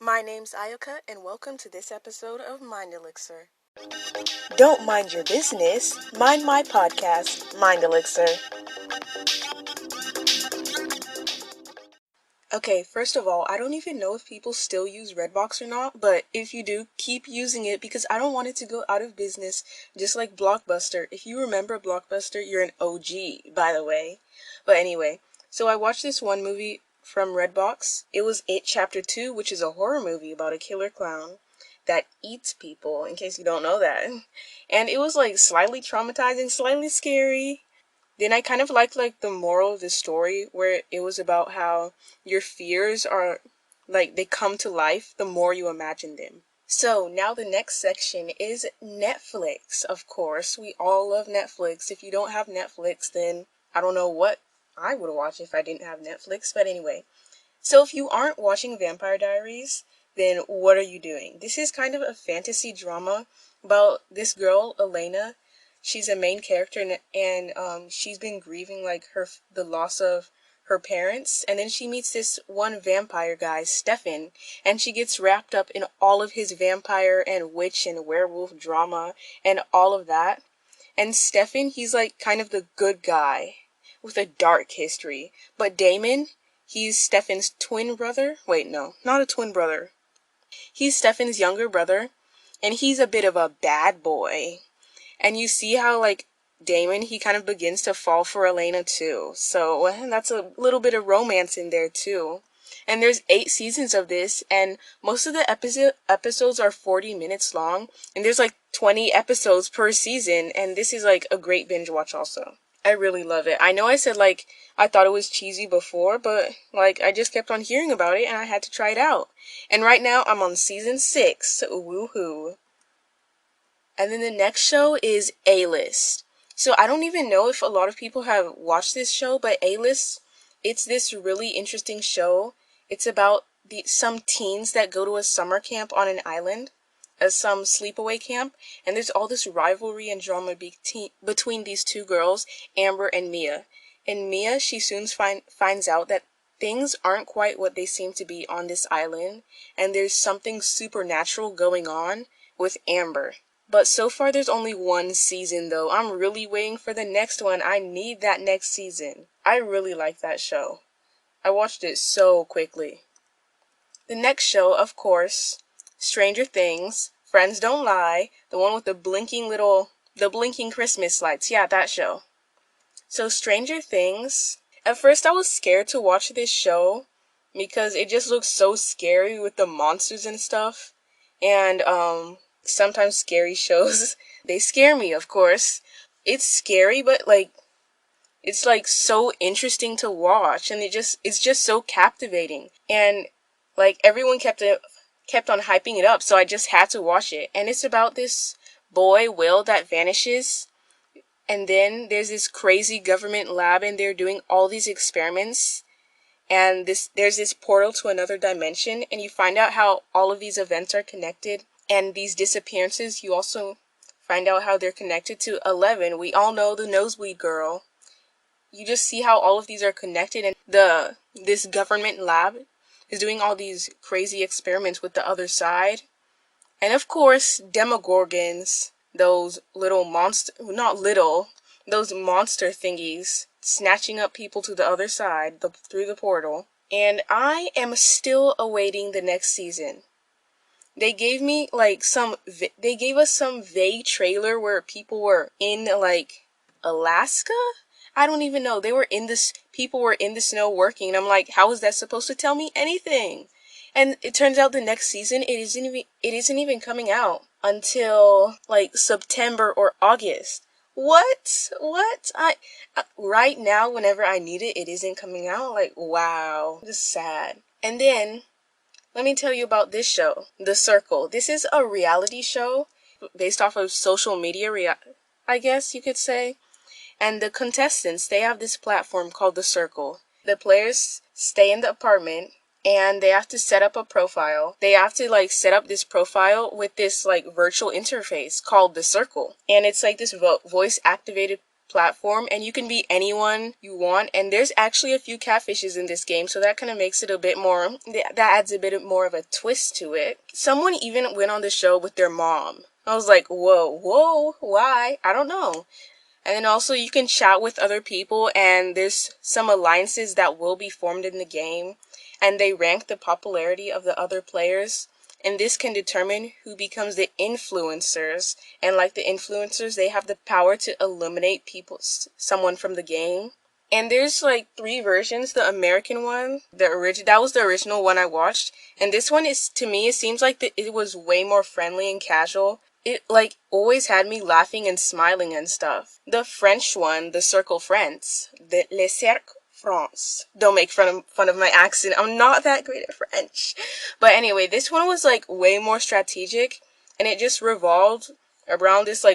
My name's Ayaka, and welcome to this episode of Mind Elixir. Don't mind your business, mind my podcast, Mind Elixir. Okay, first of all, I don't even know if people still use Redbox or not, but if you do, keep using it because I don't want it to go out of business, just like Blockbuster. If you remember Blockbuster, you're an OG, by the way. But anyway, so I watched this one movie from Redbox. It was It Chapter 2, which is a horror movie about a killer clown that eats people, in case you don't know that. And it was like slightly traumatizing, slightly scary. Then I kind of liked the moral of the story where it was about how your fears are they come to life the more you imagine them. So now the next section is Netflix. Of course, we all love Netflix. If you don't have Netflix, then I don't know what I would watch if I didn't have Netflix. But anyway, so if you aren't watching Vampire Diaries, then what are you doing? This is kind of a fantasy drama about this girl, Elena. She's a main character, and she's been grieving the loss of her parents, and then she meets this one vampire guy, Stefan, and she gets wrapped up in all of his vampire and witch and werewolf drama and all of that. And Stefan, he's like kind of the good guy with a dark history, but Damon, he's Stefan's twin brother. Wait, no, not a twin brother. He's Stefan's younger brother, and he's a bit of a bad boy. And you see how, Damon, he kind of begins to fall for Elena, too. So, that's a little bit of romance in there, too. And there's 8 seasons of this, and most of the episodes are 40 minutes long. And there's, 20 episodes per season, and this is, a great binge watch also. I really love it. I know I said, I thought it was cheesy before, but, I just kept on hearing about it, and I had to try it out. And right now, I'm on season 6. Woohoo. And then the next show is A-List. So I don't even know if a lot of people have watched this show, but A-List, it's this really interesting show. It's about some teens that go to a summer camp on an island, some sleepaway camp, and there's all this rivalry and drama between these two girls, Amber and Mia. And Mia, she soon finds out that things aren't quite what they seem to be on this island, and there's something supernatural going on with Amber. But so far there's only 1 season though. I'm really waiting for the next one. I need that next season. I really like that show. I watched it so quickly. The next show, of course, Stranger Things, Friends Don't Lie, the one with the blinking Christmas lights. Yeah, that show. So Stranger Things, at first I was scared to watch this show because it just looks so scary with the monsters and stuff. And, sometimes scary shows, they scare me, of course. It's scary, but it's so interesting to watch, and it's just so captivating. And everyone kept on hyping it up, so I just had to watch it. And it's about this boy, Will, that vanishes, and then there's this crazy government lab, and they're doing all these experiments. And there's this portal to another dimension, and you find out how all of these events are connected. And these disappearances, you also find out how they're connected to 11. We all know the nosebleed girl. You just see how all of these are connected, and this government lab is doing all these crazy experiments with the other side. And of course, Demogorgons, those monster thingies, snatching up people to the other side through the portal. And I am still awaiting the next season. They gave me they gave us some vague trailer where people were in Alaska? I don't even know. People were in the snow working, and I'm like, how is that supposed to tell me anything? And it turns out the next season it isn't even coming out until September or August. What? Right now, whenever I need it, it isn't coming out. Wow. Just sad. And then let me tell you about this show, The Circle. This is a reality show based off of social media, I guess you could say. And the contestants, they have this platform called The Circle. The players stay in the apartment, and they have to set up a profile. They have to, set up this profile with this, virtual interface called The Circle. And it's this voice-activated platform, and you can be anyone you want, and there's actually a few catfishes in this game, so that kind of makes it a bit more, that adds a bit more of a twist to it. Someone even went on the show with their mom. I was like, whoa, why? I don't know. And then also you can chat with other people, and there's some alliances that will be formed in the game, and they rank the popularity of the other players, and this can determine who becomes the influencers. And like the influencers, they have the power to eliminate someone from the game. And there's like 3 versions. The American one, that was the original one I watched, and this one is, to me, it seems like it was way more friendly and casual. It like always had me laughing and smiling and stuff. The French one, the Circle France, Le Cercle France. Don't make fun of my accent. I'm not that great at French. But anyway, this one was like way more strategic, and it just revolved around this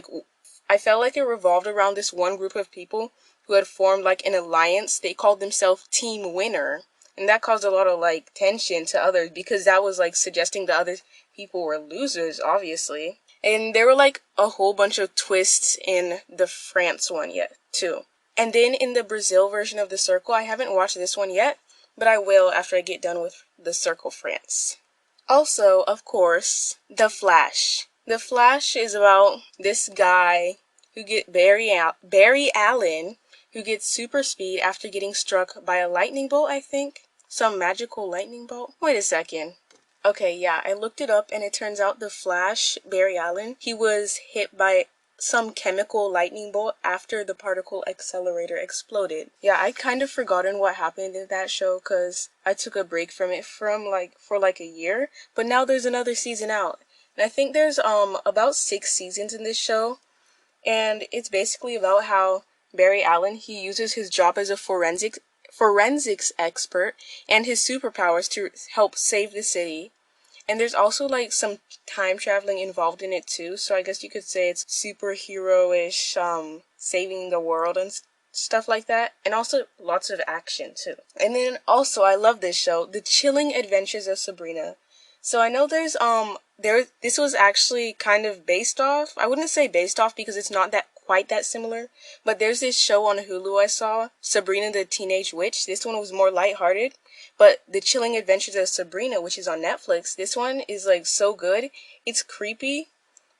I felt like it revolved around this one group of people who had formed like an alliance. They called themselves Team Winner. And that caused a lot of like tension to others, because that was like suggesting the other people were losers, obviously. And there were like a whole bunch of twists in the France one yet, too. And then in the Brazil version of The Circle, I haven't watched this one yet, but I will after I get done with The Circle France. Also, of course, The Flash. The Flash is about this guy Barry Allen, who gets super speed after getting struck by a lightning bolt, I think. Some magical lightning bolt. Wait a second. Okay, yeah, I looked it up, and it turns out the Flash, Barry Allen, he was hit by some chemical lightning bolt after the particle accelerator exploded. Yeah, I'd kind of forgotten what happened in that show, because I took a break from it for a year, but now there's another season out. And I think there's about 6 seasons in this show, and it's basically about how Barry Allen, he uses his job as a forensics expert and his superpowers to help save the city. And there's also like some time traveling involved in it too, so I guess you could say it's superhero-ish, saving the world and stuff like that. And also lots of action too. And then also, I love this show, The Chilling Adventures of Sabrina. So I know this was actually kind of based off. I wouldn't say based off because it's not quite that similar, but there's this show on Hulu I saw, Sabrina the Teenage Witch. This one was more lighthearted, but The Chilling Adventures of Sabrina, which is on Netflix, this one is like so good. It's creepy,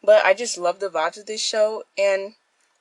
but I just love the vibes of this show, and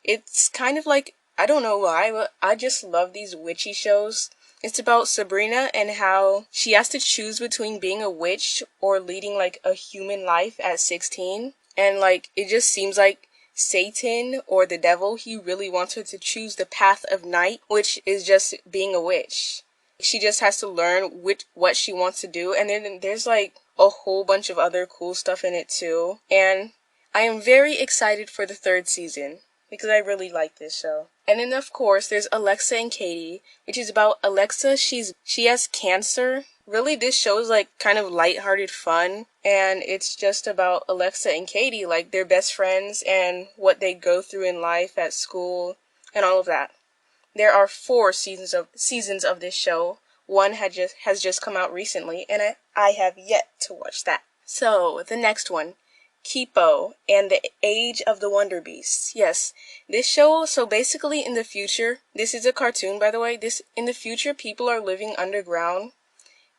it's kind of like, I don't know why, but I just love these witchy shows. It's about Sabrina and how she has to choose between being a witch or leading like a human life at 16. And like, it just seems like Satan, or the devil, he really wants her to choose the path of night, which is just being a witch. She just has to learn what she wants to do, and then there's like a whole bunch of other cool stuff in it too. And I am very excited for the 3rd season, because I really like this show. And then of course there's Alexa and Katie, which is about Alexa. She has cancer. Really, this show is like kind of lighthearted fun, and it's just about Alexa and Katie, like they're best friends and what they go through in life at school and all of that. There are 4 seasons of this show. One has just come out recently, and I have yet to watch that. So the next one, Kipo and the Age of the Wonder Beasts. Yes, this show, so basically in the future, this is a cartoon by the way, in the future people are living underground,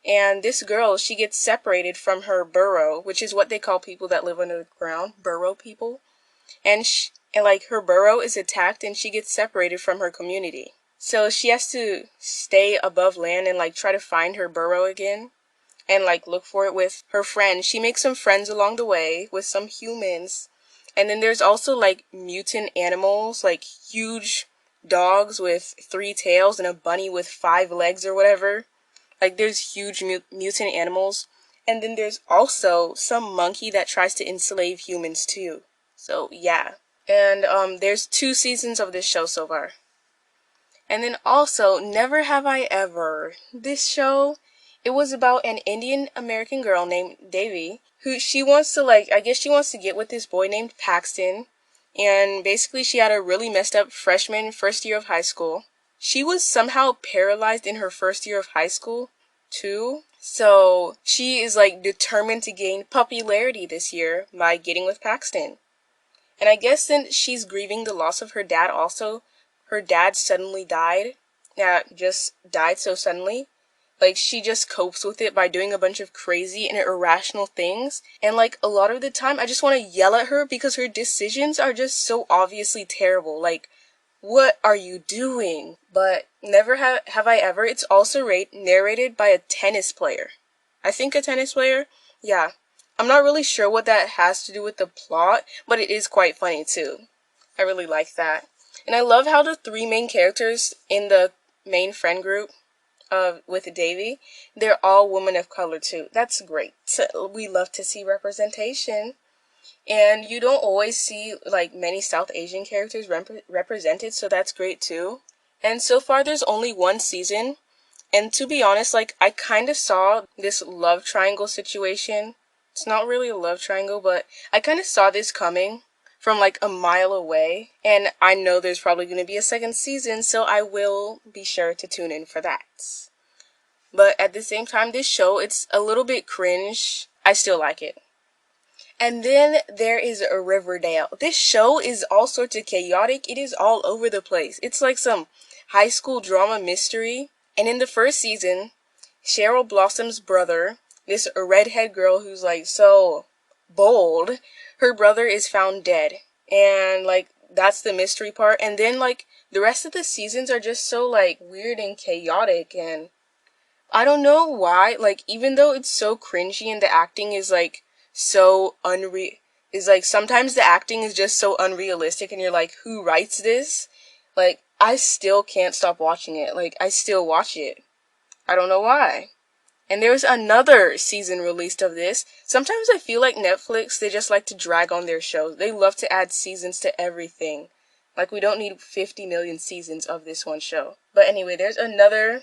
and this girl, she gets separated from her burrow, which is what they call people that live underground, burrow people, and like her burrow is attacked and she gets separated from her community. So she has to stay above land and like try to find her burrow again, and like look for it with her friends. She makes some friends along the way with some humans. And then there's also like mutant animals, like huge dogs with 3 tails and a bunny with 5 legs or whatever. Like there's huge mutant animals. And then there's also some monkey that tries to enslave humans too. So yeah. And there's 2 seasons of this show so far. And then also, Never Have I Ever. This show, it was about an Indian American girl named Devi, who she wants to get with this boy named Paxton. And basically she had a really messed up first year of high school. She was somehow paralyzed in her first year of high school, too. So she is like determined to gain popularity this year by getting with Paxton. And I guess then she's grieving the loss of her dad also. her dad suddenly died. Yeah, just died so suddenly. Like, she just copes with it by doing a bunch of crazy and irrational things. And, like, a lot of the time, I just want to yell at her because her decisions are just so obviously terrible. Like, what are you doing? But never have I ever. It's also narrated by a tennis player. I think a tennis player? Yeah. I'm not really sure what that has to do with the plot, but it is quite funny too. I really like that. And I love how the three main characters in the main friend group with Davy, they're all women of color too. That's great. We love to see representation. And you don't always see like many South Asian characters represented, so that's great too. And so far there's only one season, and to be honest, like, I kind of saw this love triangle situation. It's not really a love triangle, but I kind of saw this coming from like a mile away, and I know there's probably going to be a second season, so I will be sure to tune in for that. But at the same time, this show, it's a little bit cringe. I still like it. And then there is a Riverdale. This show is all sorts of chaotic. It is all over the place. It's like some high school drama mystery. And in the first season, Cheryl Blossom's brother, this redhead girl who's like so bold, her brother is found dead. And like, that's the mystery part. And then like, the rest of the seasons are just so like weird and chaotic, and I don't know why, like, even though it's so cringy and the acting is, like, so is, like, sometimes the acting is just so unrealistic and you're like, who writes this? Like, I still can't stop watching it. Like, I still watch it. I don't know why. And there's another season released of this. Sometimes I feel like Netflix, they just like to drag on their shows. They love to add seasons to everything. Like, we don't need 50 million seasons of this one show. But anyway, there's another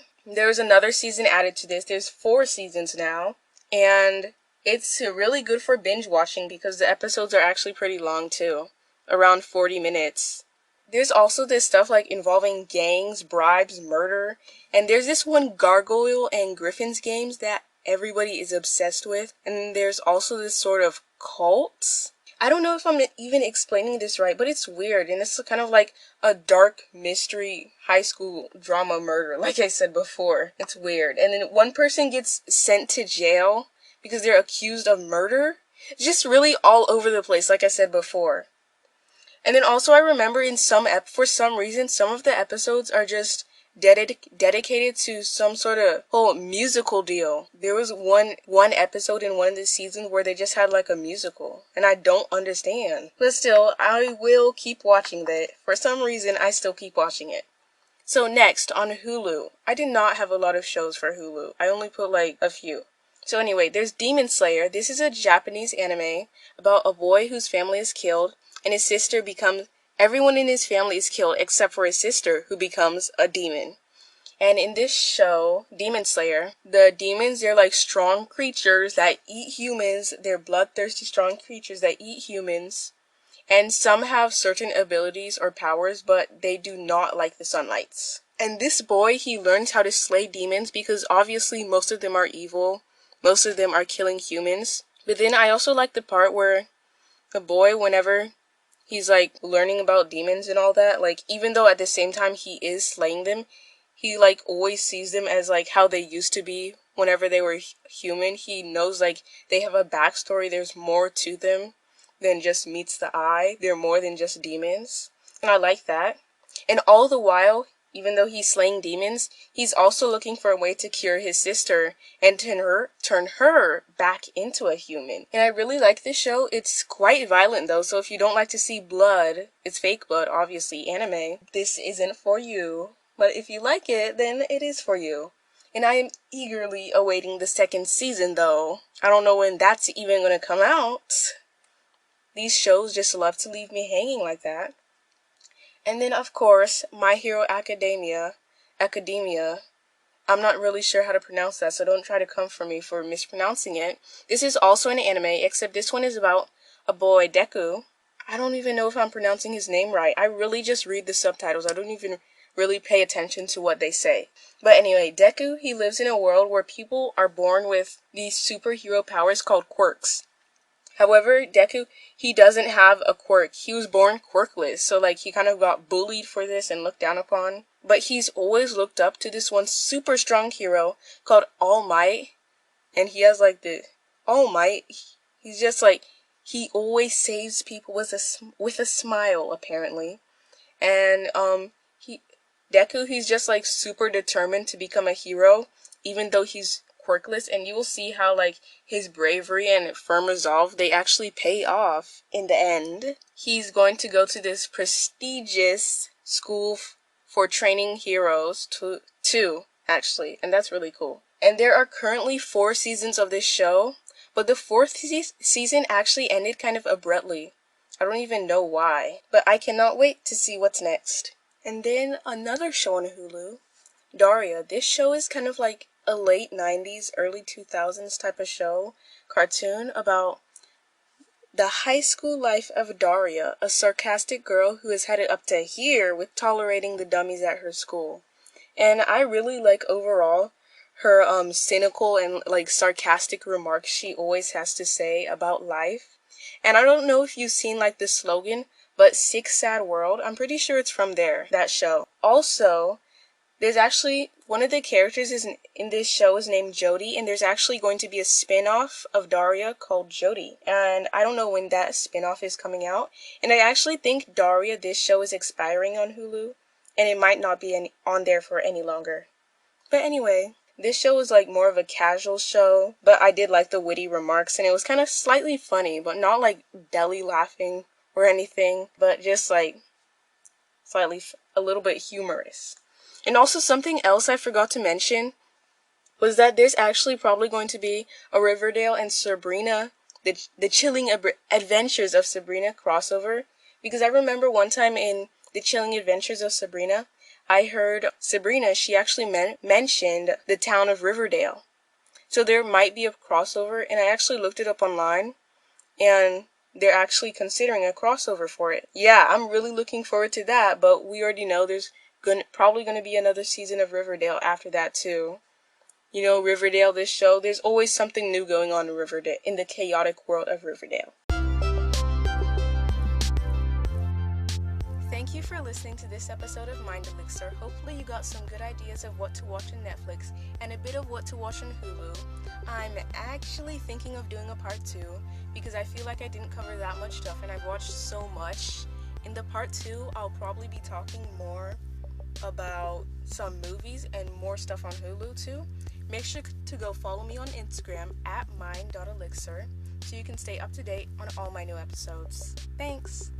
season added to this. There's 4 seasons now. And it's really good for binge watching because the episodes are actually pretty long too. Around 40 minutes. There's also this stuff like involving gangs, bribes, murder. And there's this one Gargoyle and Griffin's games that everybody is obsessed with. And there's also this sort of cult. I don't know if I'm even explaining this right, but it's weird, and it's kind of like a dark mystery high school drama murder, like I said before. It's weird. And then one person gets sent to jail because they're accused of murder. It's just really all over the place, like I said before. And then also I remember for some reason, some of the episodes are just dedicated to some sort of whole musical deal. There was one episode in one of the seasons where they just had like a musical, and I don't understand. But still, I will keep watching that. For some reason, I still keep watching it. So next, on Hulu. I did not have a lot of shows for Hulu. I only put like a few. So anyway, there's Demon Slayer. This is a Japanese anime about a boy whose family is killed, and his sister everyone in his family is killed except for his sister, who becomes a demon. And in this show, Demon Slayer, the demons, they're like strong creatures that eat humans. They're bloodthirsty, strong creatures that eat humans. And some have certain abilities or powers, but they do not like the sunlights. And this boy, he learns how to slay demons because obviously most of them are evil. Most of them are killing humans. But then I also like the part where the boy, whenever he's like learning about demons and all that, like even though at the same time he is slaying them, he like always sees them as like how they used to be whenever they were human. He knows like they have a backstory. There's more to them than just meets the eye. They're more than just demons. And I like that. And all the while, even though he's slaying demons, he's also looking for a way to cure his sister and turn her back into a human. And I really like this show. It's quite violent though, so if you don't like to see blood, it's fake blood, obviously, anime, this isn't for you. But if you like it, then it is for you. And I am eagerly awaiting the second season though. I don't know when that's even gonna come out. These shows just love to leave me hanging like that. And then, of course, My Hero Academia. I'm not really sure how to pronounce that, so don't try to come for me for mispronouncing it. This is also an anime, except this one is about a boy, Deku. I don't even know if I'm pronouncing his name right. I really just read the subtitles. I don't even really pay attention to what they say. But anyway, Deku, he lives in a world where people are born with these superhero powers called quirks. However, Deku, he doesn't have a quirk. He was born quirkless, so like he kind of got bullied for this and looked down upon. But he's always looked up to this one super strong hero called All Might, and he has like the All Might. He's just like, he always saves people with a smile apparently. And he Deku, he's just like super determined to become a hero, even though he's quirkless, and you will see how like his bravery and firm resolve, they actually pay off in the end. He's going to go to this prestigious school for training heroes too, actually, and that's really cool. And there are currently 4 seasons of this show, but the 4th season actually ended kind of abruptly. I don't even know why, but I cannot wait to see what's next. And then another show on Hulu, Daria. This show is kind of like a late 90s, early 2000s type of show, cartoon about the high school life of Daria, a sarcastic girl who is headed up to here with tolerating the dummies at her school. And I really like overall her cynical and like sarcastic remarks she always has to say about life. And I don't know if you've seen like the slogan, but Sick Sad World, I'm pretty sure it's from that show. Also, there's actually, one of the characters in this show is named Jody, and there's actually going to be a spin-off of Daria called Jody. And I don't know when that spin-off is coming out. And I actually think Daria, this show, is expiring on Hulu, and it might not be on there for any longer. But anyway, this show was like more of a casual show, but I did like the witty remarks, and it was kind of slightly funny, but not like belly laughing or anything, but just like slightly a little bit humorous. And also something else I forgot to mention was that there's actually probably going to be a Riverdale and Sabrina, the chilling adventures of Sabrina crossover, because I remember one time in the chilling adventures of Sabrina, I heard Sabrina, she actually mentioned the town of Riverdale. So there might be a crossover, and I actually looked it up online, and they're actually considering a crossover for it. Yeah, I'm really looking forward to that, but we already know there's probably going to be another season of Riverdale after that too. You know, Riverdale, this show, there's always something new going on in Riverdale, in the chaotic world of Riverdale. Thank you for listening to this episode of Mind Elixir. Hopefully you got some good ideas of what to watch on Netflix and a bit of what to watch on Hulu. I'm actually thinking of doing a part 2 because I feel like I didn't cover that much stuff and I've watched so much. In the part 2, I'll probably be talking more about some movies and more stuff on Hulu too. Make sure to go follow me on Instagram at mind.elixir so you can stay up to date on all my new episodes. Thanks!